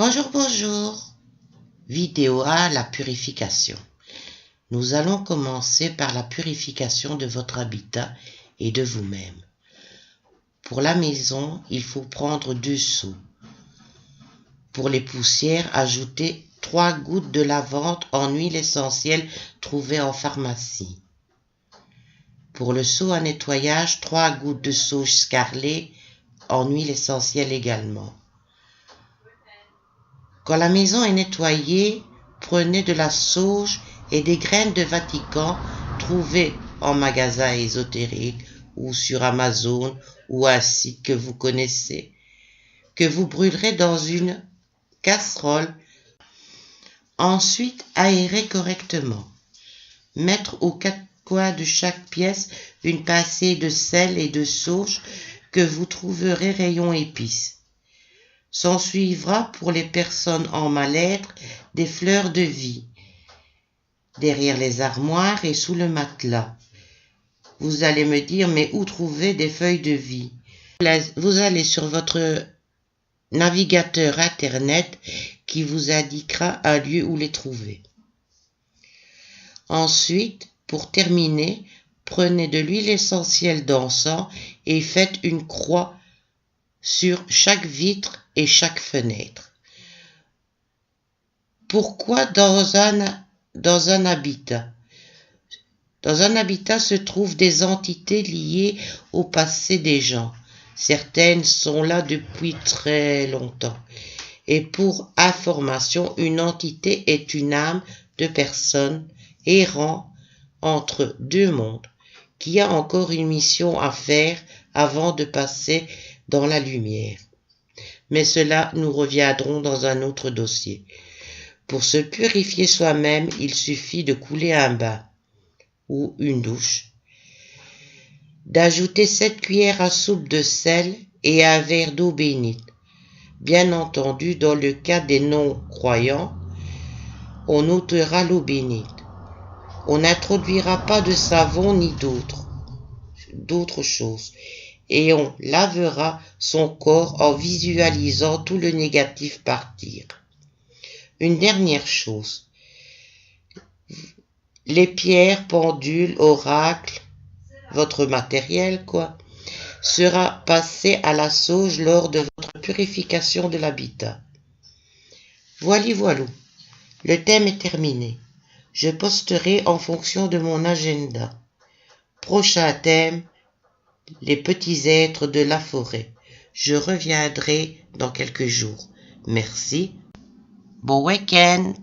Bonjour, bonjour. Vidéo A, la purification. Nous allons commencer par la purification de votre habitat et de vous-même. Pour la maison, il faut prendre 2 seaux. Pour les poussières, ajoutez 3 gouttes de lavande en huile essentielle trouvée en pharmacie. Pour le seau à nettoyage, 3 gouttes de sauge scarlet en huile essentielle également. Quand la maison est nettoyée, prenez de la sauge et des graines de Vatican trouvées en magasin ésotérique ou sur Amazon ou un site que vous connaissez, que vous brûlerez dans une casserole. Ensuite, aérez correctement. Mettre aux 4 coins de chaque pièce une pincée de sel et de sauge que vous trouverez rayon épices. S'en suivra pour les personnes en mal-être des fleurs de vie, derrière les armoires et sous le matelas. Vous allez me dire, mais où trouver des feuilles de vie? Vous allez sur votre navigateur internet qui vous indiquera un lieu où les trouver. Ensuite, pour terminer, prenez de l'huile essentielle d'encens et faites une croix sur chaque vitre et chaque fenêtre. Pourquoi dans un habitat? Dans un habitat se trouvent des entités liées au passé des gens. Certaines sont là depuis très longtemps. Et pour information, une entité est une âme de personne errant entre 2 mondes, qui a encore une mission à faire avant de passer dans la lumière. Mais cela, nous reviendrons dans un autre dossier. Pour se purifier soi-même, il suffit de couler un bain ou une douche, d'ajouter 7 cuillères à soupe de sel et un verre d'eau bénite. Bien entendu, dans le cas des non-croyants, on ôtera l'eau bénite. On n'introduira pas de savon ni d'autres choses. Et on lavera son corps en visualisant tout le négatif partir. Une dernière chose, les pierres, pendules, oracles, votre matériel, sera passé à la sauge lors de votre purification de l'habitat. Voilà, le thème est terminé. Je posterai en fonction de mon agenda. Prochain thème, les petits êtres de la forêt. Je reviendrai dans quelques jours. Merci. Bon week-end.